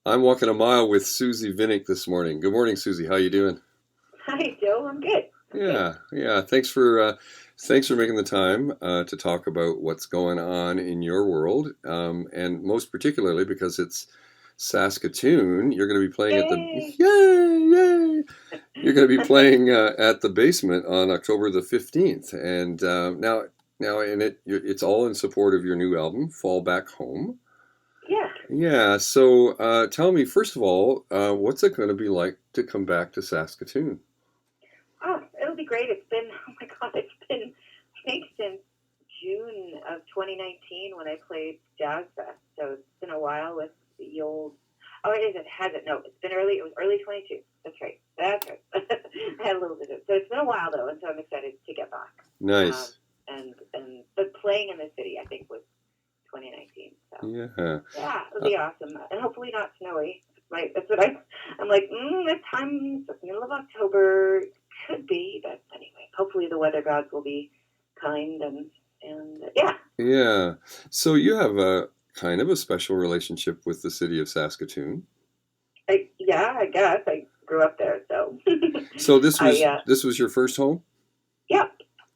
I'm walking a mile with Suzie Vinnick this morning. Good morning, Susie. How you doing? Hi, Joe. I'm good. I'm good. Yeah. Thanks for making the time to talk about what's going on in your world, and most particularly because it's Saskatoon. You're going to be playing at the Yay! yay. You're going to be playing at the Basement on October the 15th, and it's all in support of your new album, Fall Back Home. Yeah. Yeah, so tell me, first of all, what's it going to be like to come back to Saskatoon? Oh, it'll be great. It's been, oh my God, it's been, I think, since June of 2019 when I played Jazz Fest. So it's been a while with the old, oh, it is, it hasn't. No, it was early 22. That's right. That's right. I had a little bit of, so it's been a while though, and so I'm excited to get back. Nice. But playing in the city, I think, was 2019. So. Yeah. Yeah, it'll Uh, be awesome, and hopefully not snowy. Right, that's what I'm like. This time, middle of October, could be, but anyway, hopefully the weather gods will be kind and yeah. yeah. So you have a kind of a special relationship with the city of Saskatoon. I guess I grew up there, so So this I was this was your first home? yeah,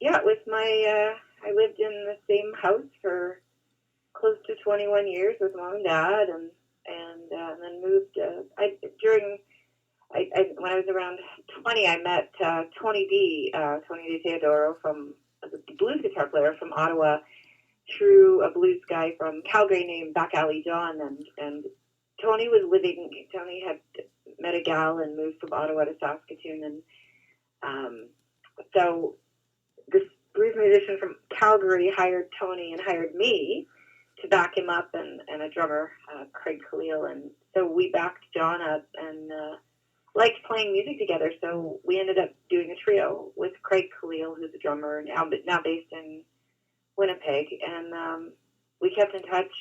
yeah. With my I lived in the same house for close to 21 years with mom and dad, and then moved. I during when I was around 20, I met Tony D. Teodoro from the blues guitar player from Ottawa through a blues guy from Calgary named Back Alley John, and Tony had met a gal and moved from Ottawa to Saskatoon, and so this blues musician from Calgary hired Tony and hired me to back him up, and a drummer, Craig Khalil, and so we backed John up and liked playing music together. So we ended up doing a trio with Craig Khalil, who's a drummer now based in Winnipeg, and we kept in touch.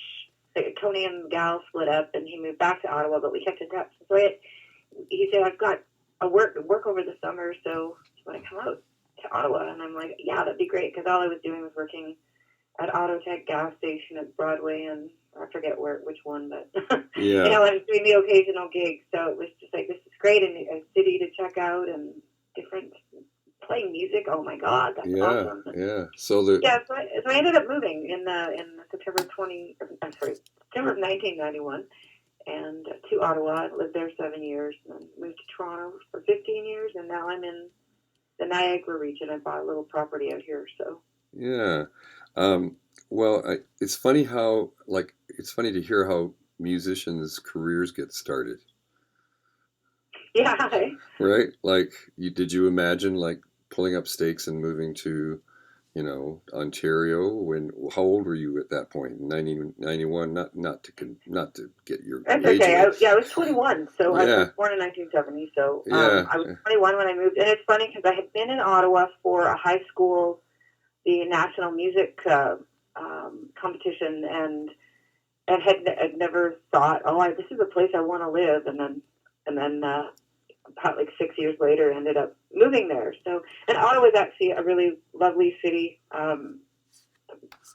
Tony and Gal split up, and he moved back to Ottawa, but we kept in touch. So he said, "I've got a work over the summer, so do you want to come out to Ottawa?" And I'm like, "Yeah, that'd be great," because all I was doing was working at Autotech gas station at Broadway, and I forget which one, but Yeah. I was doing the occasional gig, so it was just like, this is great, and a city to check out, and different playing music. Oh my God, that's Yeah. awesome! And Yeah. So the yeah, so I ended up moving in September of 1991, and to Ottawa. I lived there 7 years, and then moved to Toronto for 15 years, and now I'm in the Niagara region. I bought a little property out here, so. yeah. Um, it's funny how it's funny to hear how musicians' careers get started. Yeah, Right? Like, did you imagine like pulling up stakes and moving to, Ontario when how old were you at that point? 1991, not to get your that's age okay. away. I was 21, so I was Yeah. born in 1970. So Yeah. I was 21 when I moved, and it's funny because I had been in Ottawa for a high school, the national music competition, and had never thought, oh, this is a place I want to live, and then about like 6 years later, ended up moving there. So, and Ottawa is actually a really lovely city,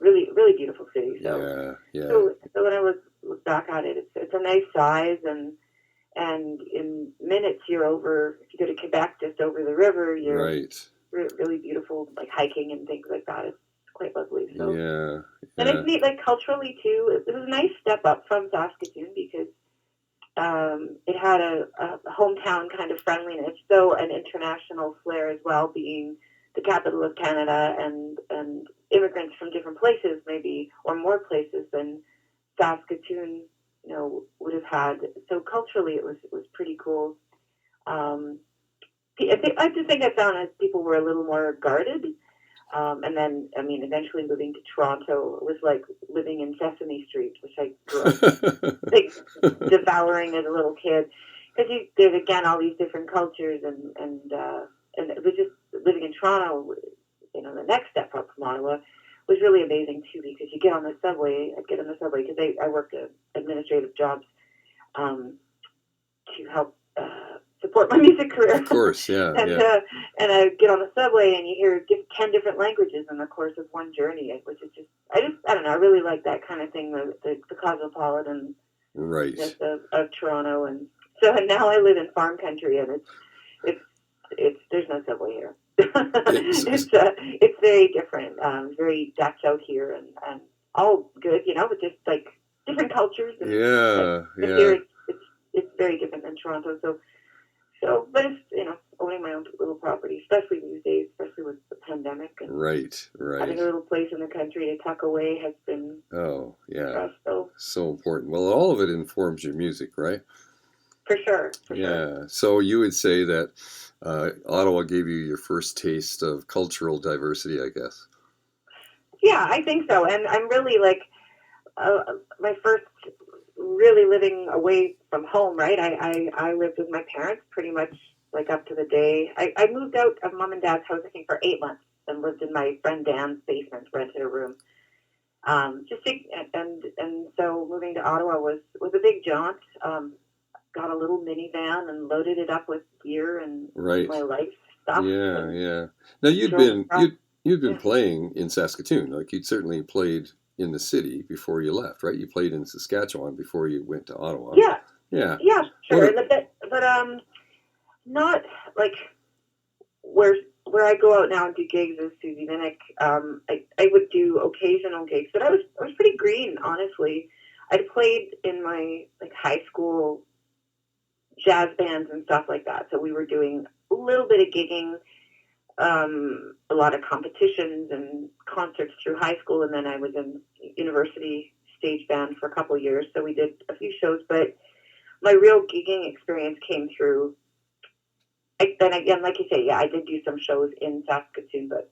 really really beautiful city. So, Yeah. Yeah. so when I look back at it, it's a nice size, and in minutes you're over. If you go to Quebec, just over the river, you're Right. really beautiful, like hiking and things like that. It's quite lovely. So, Yeah. and Yeah. it's neat, like culturally too. It was a nice step up from Saskatoon because it had a hometown kind of friendliness, though an international flair as well, being the capital of Canada, and immigrants from different places, maybe, or more places than Saskatoon, would have had. So culturally, it was pretty cool. Um, I just think I found that people were a little more guarded. And then, I mean, eventually moving to Toronto was like living in Sesame Street, which I grew up like devouring as a little kid. Because there's again all these different cultures, and it was just living in Toronto. The next step up from Ottawa was really amazing too, because you get on the subway. I'd get on the subway because I worked administrative jobs um, to help support my music career. Of course. Yeah. and Yeah. uh, and I get on the subway and you hear 10 different languages in the course of one journey, which is I don't know, I really like that kind of thing, the cosmopolitan Right. of Toronto, and so and now I live in farm country, and it's there's no subway here. It's, It's very different, very Dutch out here, and all good, but just like different cultures, and like yeah, but here yeah. it's very different than Toronto. So, but it's owning my own little property, especially these days, especially with the pandemic and Right, having right. a little place in the country to tuck away has been Oh, for yeah. us. So So important. Well, all of it informs your music, right? for sure, for sure. Yeah. So you would say that Ottawa gave you your first taste of cultural diversity, I guess. Yeah, I think so. And I'm really like my first really living away from home, right? I lived with my parents pretty much like up to the day. I moved out of mom and dad's house, I think, for 8 months and lived in my friend Dan's basement, rented a room. Just to, and so moving to Ottawa was a big jaunt. Got a little minivan and loaded it up with gear and Right. my life stuff Yeah, and yeah. Now drove across. you'd been Yeah, playing in Saskatoon. Like you'd certainly played in the city before you left, right? You played in Saskatchewan before you went to Ottawa. yeah, Yeah. yeah, What sure. a, And but not like where where I go out now and do gigs as Suzie Vinnick. I would do occasional gigs, but I was pretty green, honestly. I'd played in my like high school jazz bands and stuff like that, so we were doing a little bit of gigging, a lot of competitions and concerts through high school, and then I was in university stage band for a couple of years, so we did a few shows. But my real gigging experience came through. Then again, like you say, yeah, I did do some shows in Saskatoon, but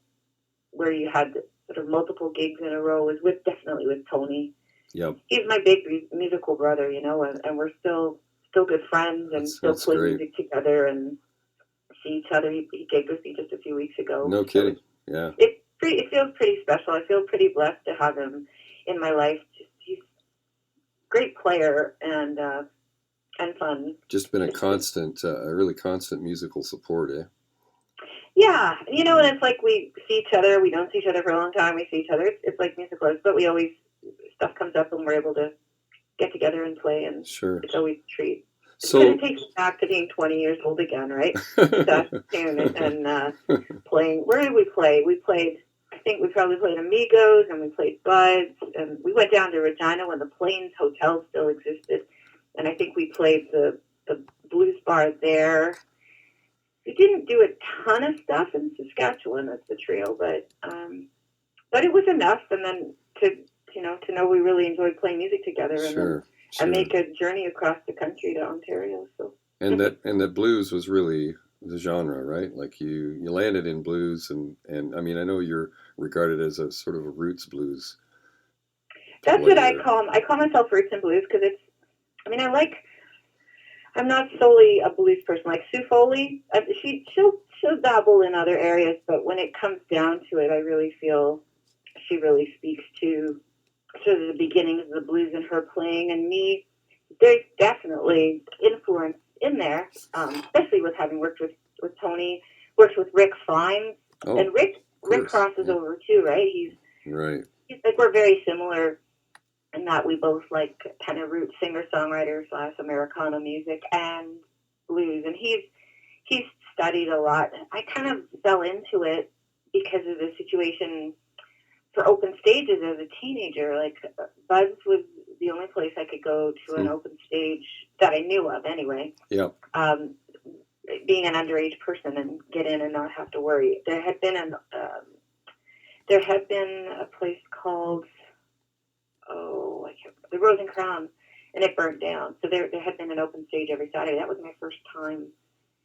where you had sort of multiple gigs in a row was with definitely with Tony. yep. He's my big musical brother, and we're still good friends and still That's play great. music together and see each other. He gigged with me just a few weeks ago, No so kidding. Yeah. it feels pretty special. I feel pretty blessed to have him in my life. He's a great player and fun. Just been It's just, a really constant musical support, eh? yeah, and Mm, it's like we see each other. We don't see each other for a long time. We see each other. It's like musical, but we always stuff comes up and we're able to get together and play, and sure. it's always a treat. It kind So, of takes me back to being 20 years old again, right? Saskatoon and playing. Where did we play? We played. I think we probably played Amigos and we played Buds, and we went down to Regina when the Plains Hotel still existed, and I think we played the blues bar there. We didn't do a ton of stuff in Saskatchewan as the trio, but it was enough. And then to know we really enjoyed playing music together, sure, and sure. make a journey across the country to Ontario. So And that blues was really the genre, right? Like you landed in blues, and I mean I know you're regarded as a sort of a roots blues that's what I player. call 'em. I call myself roots and blues because it's. I mean, I'm not solely a blues person like Sue Foley. She'll dabble in other areas, but when it comes down to it, I really feel she really speaks to sort of the beginnings of the blues in her playing, and me. There's definitely influence in there, especially with having worked with Tony, worked with Rick Fines, Oh, and of Rick course, crosses yeah, over too, right? right. He's like we're very similar in that we both like kind of root singer songwriter / Americana music and blues, and he's studied a lot. I kind of fell into it because of the situation for open stages as a teenager. Like Buzz was the only place I could go to an Hmm. open stage that I knew of anyway. Yeah, Um, being an underage person and get in and not have to worry. There had been a place called the Rose and Crown, and it burnt down. So there had been an open stage every Saturday. That was my first time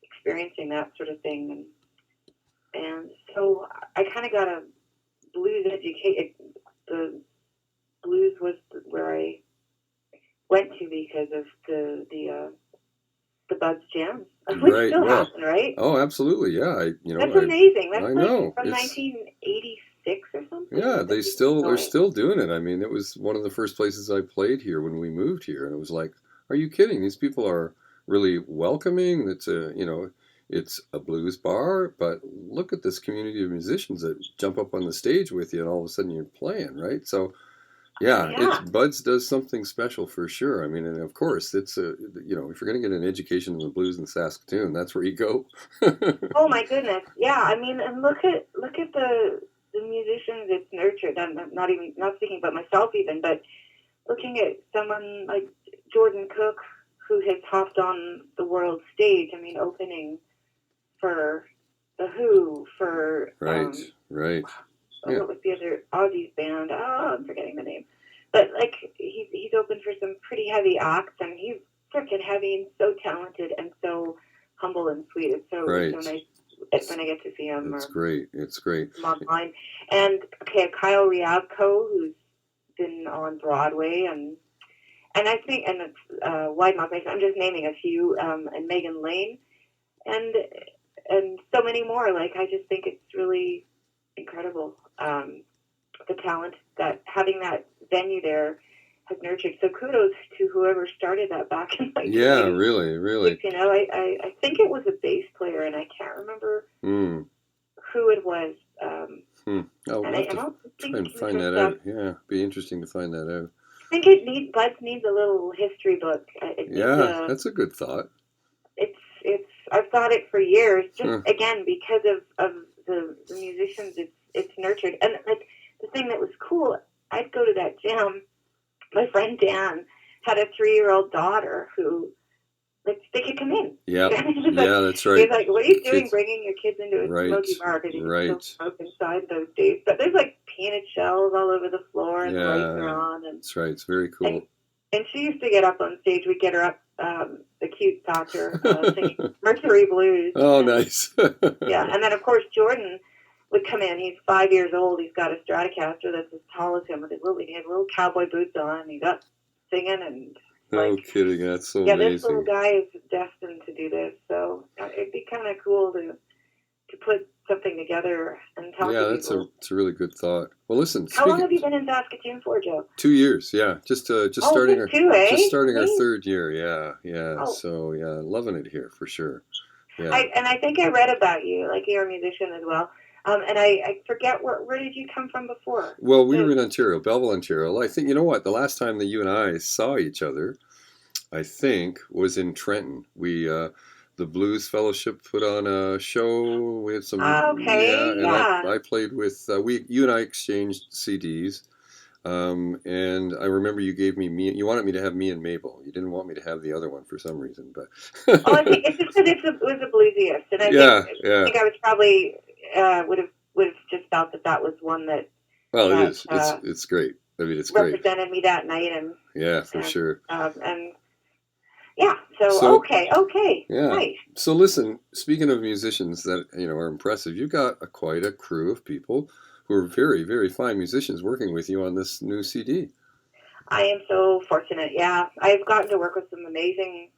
experiencing that sort of thing, and so I kind of got a blues educate. The blues was where I went to because of the Buds jams, which right. still Well, happen, right? oh, absolutely. Yeah, That's amazing. I That's like know. from It's 1986 or something. yeah, That's even they're going. still doing it. I mean, it was one of the first places I played here when we moved here, and it was like, are you kidding? These people are really welcoming. It's a blues bar, but look at this community of musicians that jump up on the stage with you, and all of a sudden you're playing, right? So Yeah, it's Yeah. Buds does something special for sure. I mean, and of course, it's a if you're going to get an education in the blues in Saskatoon, that's where you go. Oh my goodness. Yeah. I mean, and look at the musicians it's nurtured. I'm not speaking about myself even, but looking at someone like Jordan Cook, who has hopped on the world stage. I mean, opening for the Who, for Right, right. Yeah, what was the other Aussie's band? Oh, I'm forgetting the name. But like he's opened for some pretty heavy acts, and he's freaking heavy and so talented and so humble and sweet. It's so right. nice when I get to see him It's or great. It's great. him online. And okay, Kyle Riabko, who's been on Broadway and I think and it's Wide Mouth Mason. I'm just naming a few, and Megan Lane and and so many more. Like I just think it's really incredible. The talent that having that venue there has nurtured. So kudos to whoever started that back in Yeah, 1996. really, really. You know, I think it was a bass player, and I can't remember Hmm. who it was. Oh, And we'll have I to don't try think and he was find from that Sask. out. Yeah, be interesting to find that out. I think Buds needs a little history book. It needs Yeah, a. that's a good thought. It's. I've thought it for years. Just Huh. again because of the musicians it's nurtured, and like the thing that was cool. I'd go to that jam. My friend Dan had a 3-year-old daughter who, like, they could come in. Yeah, He was like, yeah, that's he right. was like, what are you doing Kids, bringing your kids into a right, smoky bar? Because you can still right. smoke inside those days. But there's like painted shells all over the floor and the lights are Yeah, on. that's right. It's very And, cool. and she used to get up on stage. We'd get her up, the cute doctor, singing Mercury Blues. Oh, And nice. yeah, and then of course Jordan would come in. He's 5 years old. He's got a Stratocaster that's as tall as him with he had little cowboy boots on. And he's up singing and No like, kidding. That's so yeah, this little amazing. guy is destined to do this. So it'd be kind of cool to put something together and talk Yeah, to that's people. it's a really good thought. Well, listen, How long speaking have you been in Saskatoon for, Joe? 2 years, yeah, just Oh, starting just two, just eh? starting our Amazing. third year, yeah, yeah. Oh, So yeah, loving it here for sure. Yeah. I think I read about you. Like you're a musician as well. And I forget where did you come from before? Well, we were The, in Ontario, Belleville, Ontario. I think you know what? The last time that you and I saw each other, I think, was in Trenton. The Blues Fellowship put on a show. We had some, yeah, okay, and yeah. I played with you and I exchanged CDs. And I remember you gave me. You wanted me to have me and Mabel. You didn't want me to have the other one for some reason, Oh, I but think it's just because it was a bluesiest, and yeah, I yeah. think I was probably would have just felt that was one that Well, it that is. It's great. I mean, it's great. represented me that night, Yeah, for and sure. and yeah. So So okay, yeah. nice. So listen, speaking of musicians that are impressive, you got quite a crew of people who are very, very fine musicians working with you on this new CD. I am so fortunate. Yeah, I've gotten to work with some amazing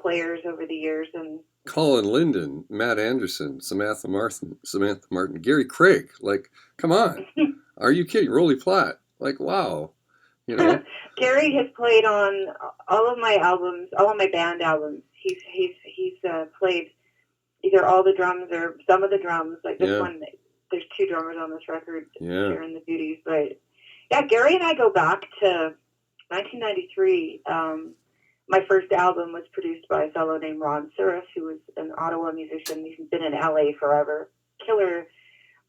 players over the years, and Colin Linden, Matt Anderson, Samantha Martin, Gary Craig. Like, come on, are you kidding? Rolly Platt. Like, wow, you know. Gary has played on all of my albums, all of my band albums. He's played either all the drums or some of the drums. Like this Yeah, one, there's 2 drummers on this record yeah. sharing the duties. But yeah, Gary and I go back to 1993. My first album was produced by a fellow named Ron Surif, who was an Ottawa musician. He's been in LA forever. Killer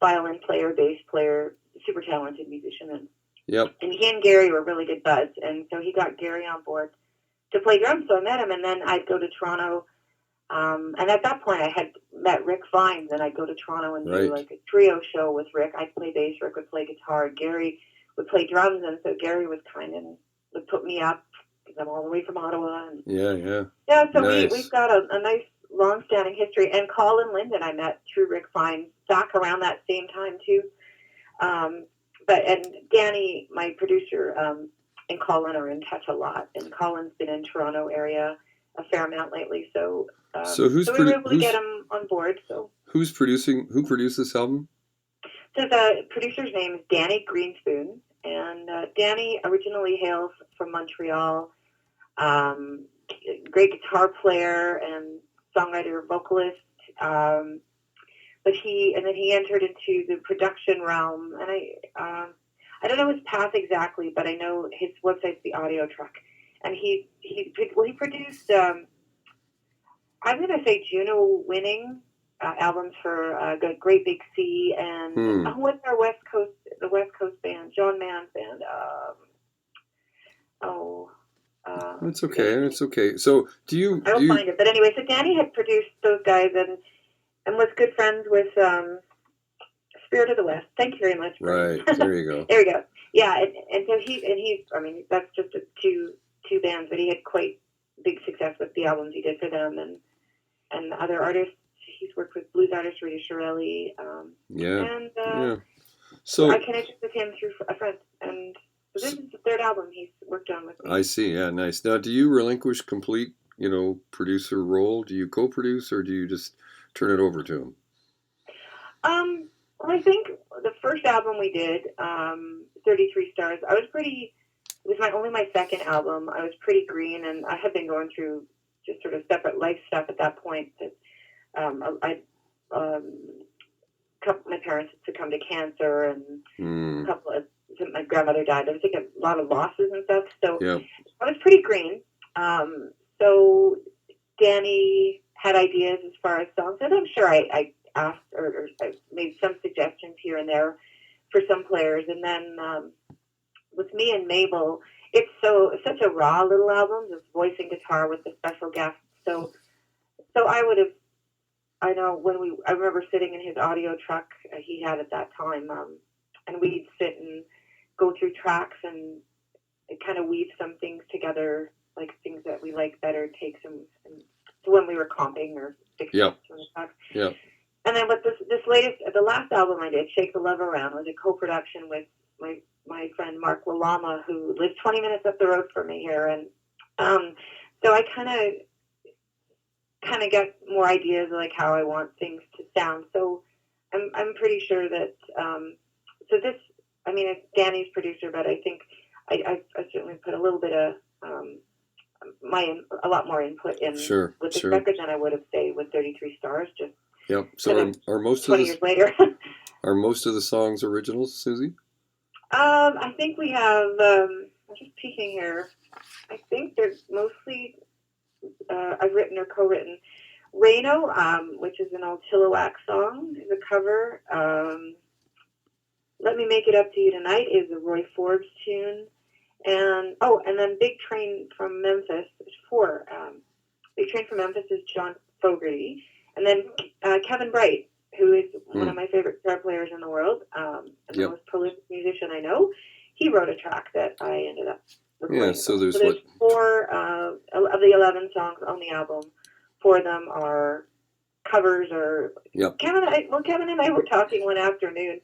violin player, bass player, super talented musician. Yep. And he and Gary were really good buds. And so he got Gary on board to play drums. So I met him, and then I'd go to Toronto. And at that point, I had met Rick Vines, and I'd go to Toronto and do Right. like a trio show with Rick. I'd play bass, Rick would play guitar, Gary would play drums, and so Gary was would put me up because I'm all the way from Ottawa. And Yeah, yeah. yeah, so Nice. we've got a nice long-standing history. And Colin Linden I met through Rick Vines back around that same time too. And Danny, my producer, and Colin are in touch a lot. And Colin's been in Toronto area a fair amount lately, so So we were able to get him on board. So who's producing? Who produced this album? so the producer's name is Danny Greenspoon, and Danny originally hails from Montreal. Great guitar player and songwriter, vocalist. But he entered into the production realm, and I don't know his path exactly, but I know his website's the Audio Truck, and he produced I'm going to say Juno winning albums for Great Big Sea and Hmm. what's our the West Coast band, John Mann's band. Oh, It's okay. It's okay. So I will find it. But anyway, so Danny had produced those guys and was good friends with Spirit of the West. Thank you very much, Brian. Right. There you go. There we go. Yeah, and so he's I mean that's just two bands, but he had quite big success with the albums he did for them and other artists. He's worked with blues artist Rita Shirelli. Yeah. So I connected with him through a friend, and so this is the third album he's worked on with me. I see. Yeah, nice. Now, do you relinquish complete, producer role? Do you co-produce, or do you just turn it over to him? Well, I think the first album we did, 33 Stars, it was only my second album. I was pretty green, and I had been going through just sort of separate life stuff at that point. That my parents had succumbed to cancer, and my grandmother died. I was taking a lot of losses and stuff, so I was pretty green. So Danny had ideas as far as songs, and I'm sure I asked or I made some suggestions here and there for some players, and then with me and Mabel, it's such a raw little album, just voice and guitar with the special guests. So I know I remember sitting in his audio truck he had at that time, and we'd sit and go through tracks and kind of weave some things together, like things that we like better, take some, and so when we were comping or fixing some of the tracks. Yeah. And then with the last album I did, Shake the Love Around, was a co-production with my friend Mark Lalama, who lives 20 minutes up the road from me here, and so I kind of get more ideas of like how I want things to sound. So I'm pretty sure that so this, I mean, it's Danny's producer, but I think I certainly put a little bit of a lot more input in with this record than I would have, say, with 33 Stars. Just So are most 20 years later. Are most of the songs originals, Suzie? I think we have. I'm just peeking here. I think they're mostly I've written or co-written. Reno, which is an old Chilliwack song, is a cover. Let Me Make It Up to You Tonight is a Roy Forbes tune. And then Big Train from Memphis. There's four. Big Train from Memphis is John Fogerty. And then Kevin Bright, who is one of my favorite guitar players in the world, and the most prolific musician I know. He wrote a track that I ended up recording. Yeah, so there's four of the 11 songs on the album. 4 of them are covers or... Kevin and I were talking one afternoon,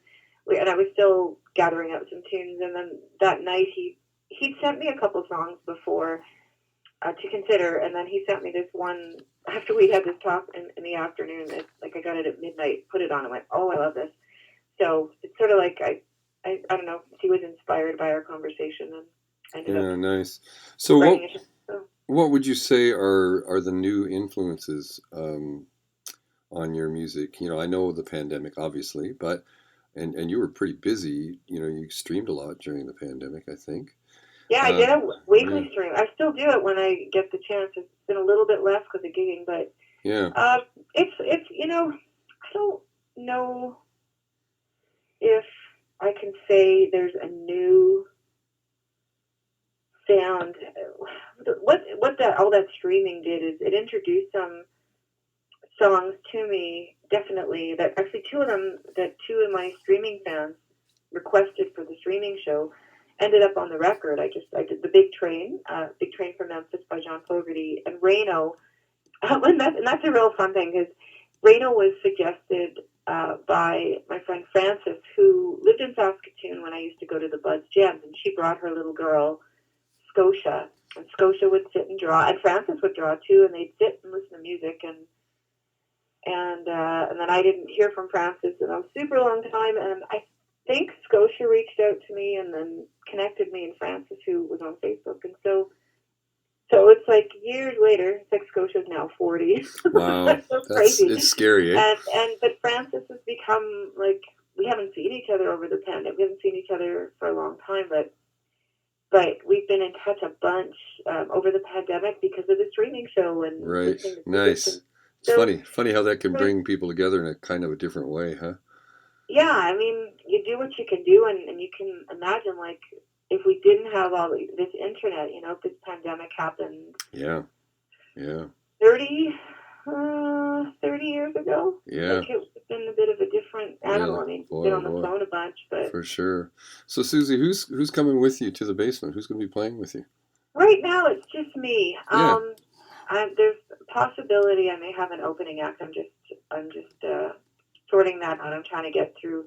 and I was still gathering up some tunes, and then that night he'd sent me a couple songs before to consider, and then he sent me this one after we had this talk in the afternoon. It's like I got it at midnight, put it on, and went, oh, I love this. So it's sort of like I don't know, he was inspired by our conversation and ended up nice. So what would you say are the new influences on your music? I know the pandemic, obviously, but and you were pretty busy. You streamed a lot during the pandemic, I think. Yeah, I did a weekly stream. I still do it when I get the chance. It's been a little bit less because of gigging, but it's I don't know if I can say there's a new sound. What all that streaming did is it introduced some songs to me, definitely, that actually two of my streaming fans requested for the streaming show ended up on the record. I did the Big Train from Memphis by John Fogerty, and Reno, and that's a real fun thing because Reno was suggested by my friend Frances, who lived in Saskatoon when I used to go to the Buds Jams, and she brought her little girl, Scotia, and Scotia would sit and draw, and Frances would draw too, and they'd sit and listen to music, and then I didn't hear from Frances in a super long time, and I think Scotia reached out to me and then connected me and Frances, who was on Facebook, and so it's like years later. It's like Scotia's now 40. Wow, that's so crazy. It's scary, eh? But Frances has become like we haven't seen each other over the pandemic. We haven't seen each other for a long time, but we've been in touch a bunch over the pandemic because of the streaming show and Right. listening to music. Nice. And It's so, funny how that can bring people together in a kind of a different way, huh? yeah, I mean, you do what you can do, and you can imagine, like, if we didn't have all this internet, if this pandemic happened Yeah. Yeah. 30, 30 years ago, Yeah. like, it would have been a bit of a different animal. Really. I mean, we've Boy, been oh on the boy. phone a bunch, but For sure. So Susie, who's coming with you to the basement? Who's going to be playing with you? right now it's just me. Yeah. There's a possibility I may have an opening act. I'm just sorting that out. I'm trying to get through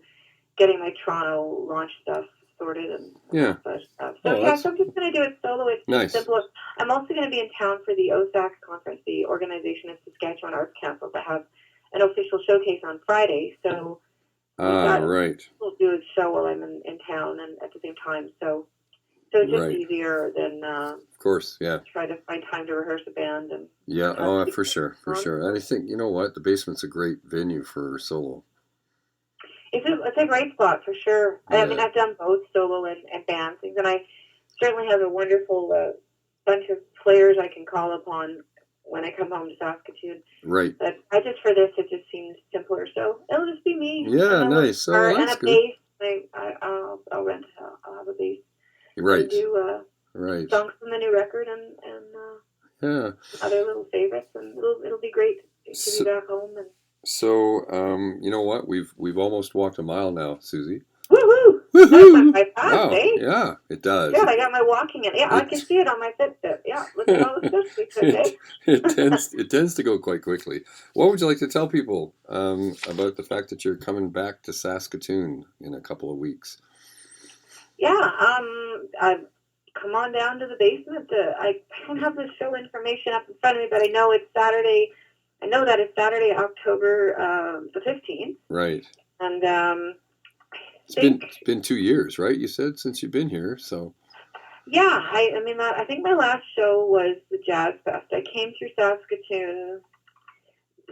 getting my Toronto launch stuff sorted and Yeah. that such stuff. So Oh, yeah, that's so I'm just going to do it solo. It's nice. simple. I'm also going to be in town for the OSAC conference, the Organization of Saskatchewan Arts Council, to have an official showcase on Friday. So we thought Right. we'll do a show while I'm in town and at the same time. So it's just Right. easier than Of course, yeah. try to find time to rehearse a band and Yeah, have oh, people for sure, for on. sure. And I think, you know what, the basement's a great venue for solo. It's a great spot for sure. I mean, Yeah. I've done both solo and band things, and I certainly have a wonderful bunch of players I can call upon when I come home to Saskatoon. Right. But I just, for this, it just seems simpler. So it'll just be me. Yeah, and my nice. Oh, guitar that's and a good. bass. I'll rent. I'll have a bass and Right. do Right. songs from the new record and Yeah. other little favorites, and it'll be great to So, be back home and. so you know what? We've almost walked a mile now, Susie. Woohoo! That Woohoo! went by fast, Wow. eh? Yeah, it does. Yeah, I got my walking in. Yeah, I can see it on my Fitbit. Yeah, look at all the steps we took, eh? it tends to go quite quickly. What would you like to tell people about the fact that you're coming back to Saskatoon in a couple of weeks? Yeah, I've come on down to the basement. I don't have the show information up in front of me, but I know it's Saturday. I know that it's Saturday, October the 15th. Right. And it's been 2 years, right? You said since you've been here, so. Yeah, I mean, I think my last show was the Jazz Fest. I came through Saskatoon,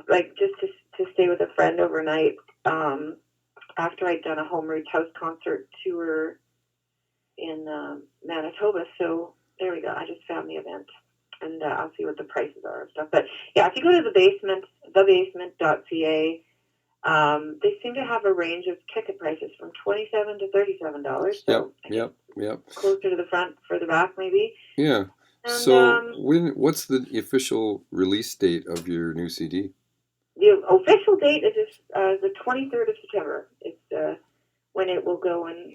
like, just to stay with a friend overnight after I'd done a Home Roots House concert tour in Manitoba. So there we go. I just found the event, and I'll see what the prices are and stuff. But yeah, if you go to the basement, thebasement.ca, they seem to have a range of ticket prices from $27 to $37. So Yep. Closer to the front, further back, maybe. Yeah. And, so what's the official release date of your new CD? The official date is the 23rd of September. It's when it will go, and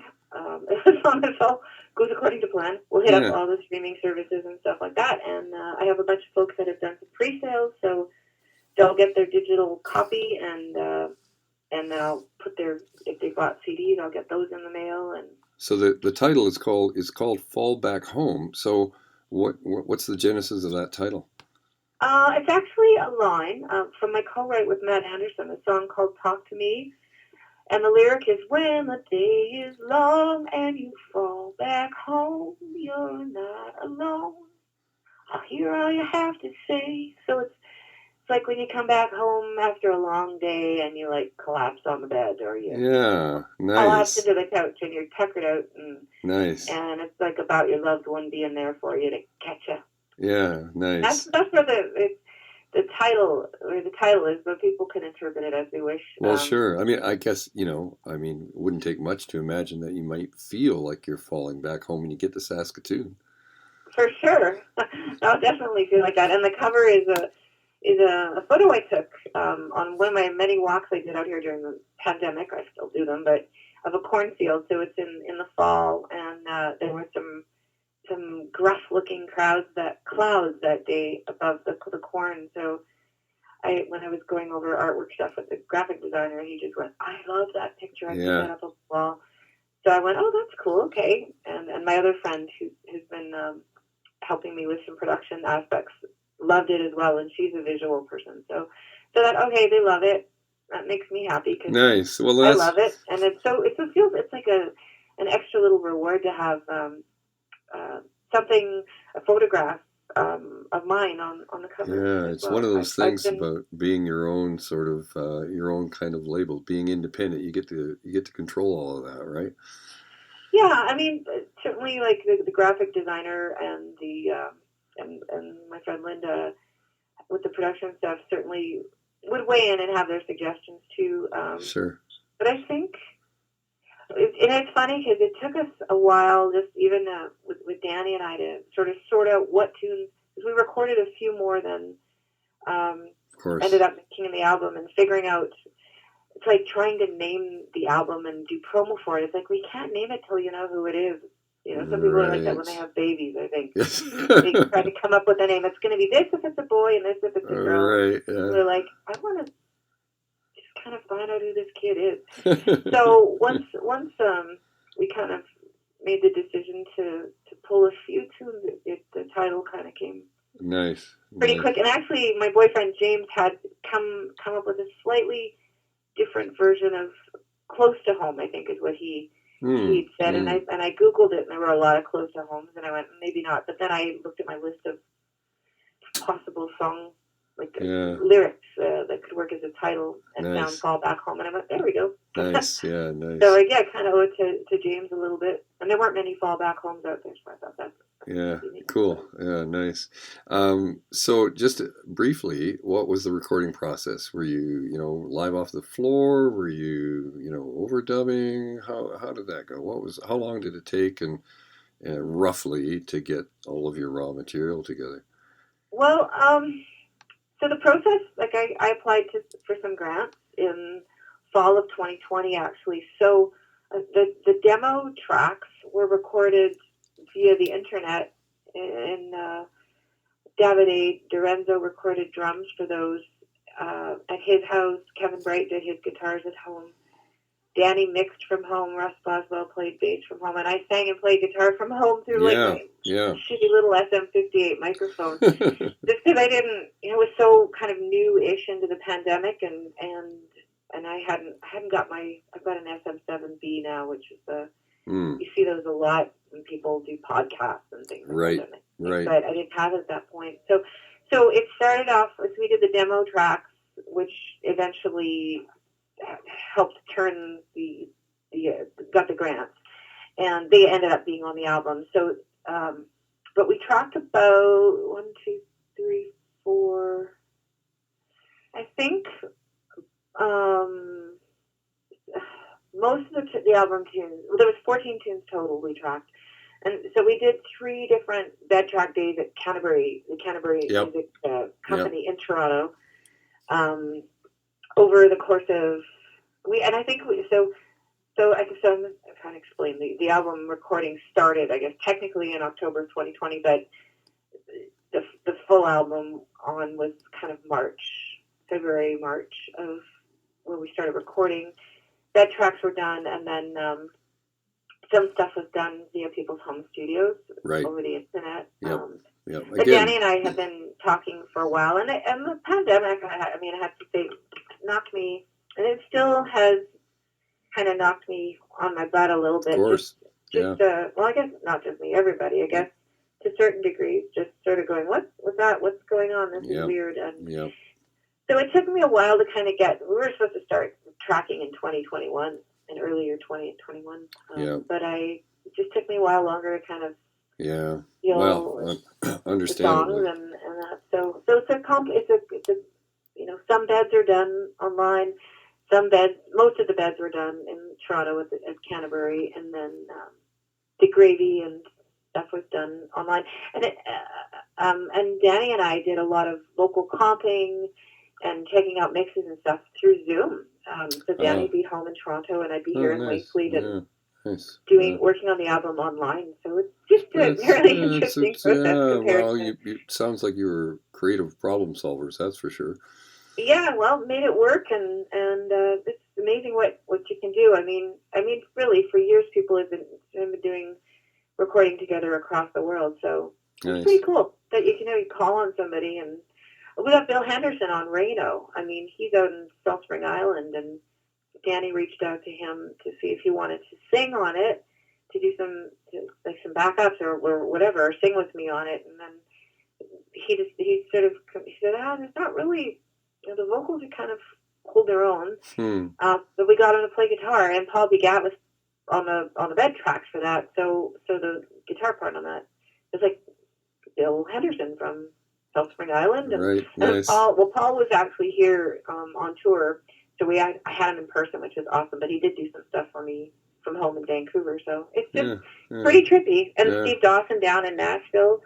as long as all goes according to plan, we'll hit up all the streaming services and stuff like that. And I have a bunch of folks that have done some pre-sales, so they'll get their digital copy, and then I'll put if they bought CDs, I'll get those in the mail. And so the title is called Fall Back Home. So what's the genesis of that title? It's actually a line from my co-write with Matt Anderson, a song called Talk to Me. And the lyric is, when the day is long and you fall back home, you're not alone. I'll hear all you have to say. So it's like when you come back home after a long day and you, like, collapse on the bed, or you collapse into the couch and you're tuckered out. Nice. And it's like about your loved one being there for you to catch you. Yeah, nice. That's where the title is, but people can interpret it as they wish. Well, sure. I mean, I guess, it wouldn't take much to imagine that you might feel like you're falling back home when you get to Saskatoon. For sure. I'll definitely feel like that. And the cover is a photo I took on one of my many walks I did out here during the pandemic. I still do them, but of a cornfield. So it's in the fall, and there were some gruff-looking clouds that day above the corn. So when I was going over artwork stuff with the graphic designer, he just went, "I love that picture. I put that up on the wall." So I went, "Oh, that's cool. Okay." And my other friend who's been helping me with some production aspects loved it as well, and she's a visual person. So that, okay, they love it. That makes me happy because nice. Well, I love it, and it's like an extra little reward to have. A photograph of of mine on the cover Yeah, as it's well. one of those I've things been, about being your own sort of your own kind of label, being independent. You get to control all of that, right? yeah, I mean, certainly like the graphic designer and the and my friend Linda with the production stuff certainly would weigh in and have their suggestions too. Sure. But I think, and it's funny because it took us a while, just even with Danny and I, to sort out what tunes, because we recorded a few more than Of course. ended up making in the album, and figuring out, it's like trying to name the album and do promo for it. It's like, we can't name it till you know who it is. You know, some people are like that when they Right. have babies, I think. Yes. They try to come up with a name. It's going to be this if it's a boy and this if it's a girl. Right. And Yeah. they're like, I want to just kind of find out who this kid is. So once we kind of made the decision to pull a few tunes, the title kind of came Nice. pretty Nice. quick. And actually, my boyfriend James had come up with a slightly different version of "Close to Home," I think is what he'd said. And I googled it, and there were a lot of "Close to Homes," and I went, maybe not. But then I looked at my list of possible song lyrics that could work as a title and found Nice. "Fall Back Home," and I went, there we go. Nice. Yeah. Nice. So yeah, I kind of owe it to James a little bit. And there weren't many "Fall Back Homes" out there, so I thought that's Yeah, unique. cool. Yeah, nice. So just briefly, what was the recording process? Were you know, live off the floor? Were you, you know, overdubbing? How did that go? How long did it take and roughly to get all of your raw material together? Well, so the process, like I applied for some grants in fall of 2020, actually. So the demo tracks were recorded via the internet, and Davide Dorenzo recorded drums for those at his house. Kevin Bright did his guitars at home. Danny mixed from home. Russ Boswell played bass from home, and I sang and played guitar from home through like my shitty little SM58 microphone. Just because I didn't, it was so kind of new-ish into the pandemic, and I hadn't got I've got an SM7B now, which is you see those a lot when people do podcasts and things like that. Right. But I didn't have it at that point. So it started off as we did the demo tracks, which eventually helped turn got the grants, and they ended up being on the album. So, but we tracked about 1, 2, 3, 4. I think most of the album tunes. Well, there was 14 tunes total we tracked, and so we did 3 different bed track days at Canterbury, the Canterbury Music Company in Toronto. Over the course of and I think I'm trying to explain the album recording started, I guess, technically in October 2020, but the full album was kind of February, March of when we started recording. Bed tracks were done, and then some stuff was done via people's home studios over the internet. But Danny and I have been talking for a while, and the pandemic, I have to say, knocked me, and it still has kind of knocked me on my butt a little bit. Of course. Well, I guess not just me, everybody, I guess, to certain degrees, just sort of going, what's going on? This is weird. And so it took me a while to kind of we were supposed to start tracking in 2021, in earlier 2021. But it just took me a while longer to kind of feel understandably. The songs and that. So it's a some beds are done online. Most of the beds were done in Toronto at Canterbury, and then the gravy and stuff was done online. And and Danny and I did a lot of local comping and checking out mixes and stuff through Zoom. So Danny'd be home in Toronto, and I'd be here in Wakefield and working on the album online. So it's just a really interesting process compared to... it sounds like you were creative problem solvers, that's for sure. Yeah, well, made it work, and it's amazing what you can do. I mean, really, for years, people have been doing recording together across the world. So it's pretty cool that you call on somebody. And we got Bill Henderson on Reno. I mean, he's out in South Spring Island, and Danny reached out to him to see if he wanted to sing on it, to do some backups or whatever, or sing with me on it, and then he said, there's not really, the vocals are kind of hold their own. But we got him to play guitar, and Paul Begat was on the bed tracks for that. So the guitar part on that is like Bill Henderson from South Spring Island, Right, and nice. Paul was actually here on tour, so I had him in person, which was awesome. But he did do some stuff for me from home in Vancouver, so it's just pretty trippy. And Steve Dawson down in Nashville.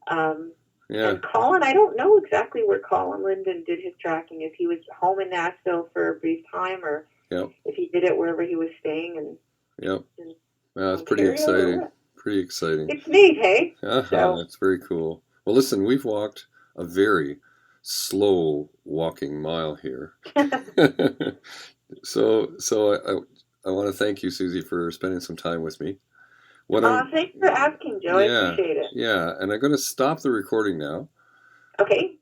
And Colin, I don't know exactly where Colin Linden did his tracking, if he was home in Nashville for a brief time or if he did it wherever he was staying. And It's pretty exciting. Pretty exciting. It's neat, hey? That's very cool. Well, listen, we've walked a very slow walking mile here. So I want to thank you, Suzie, for spending some time with me. Thanks for asking, Joe. I appreciate it. Yeah, and I'm going to stop the recording now. Okay.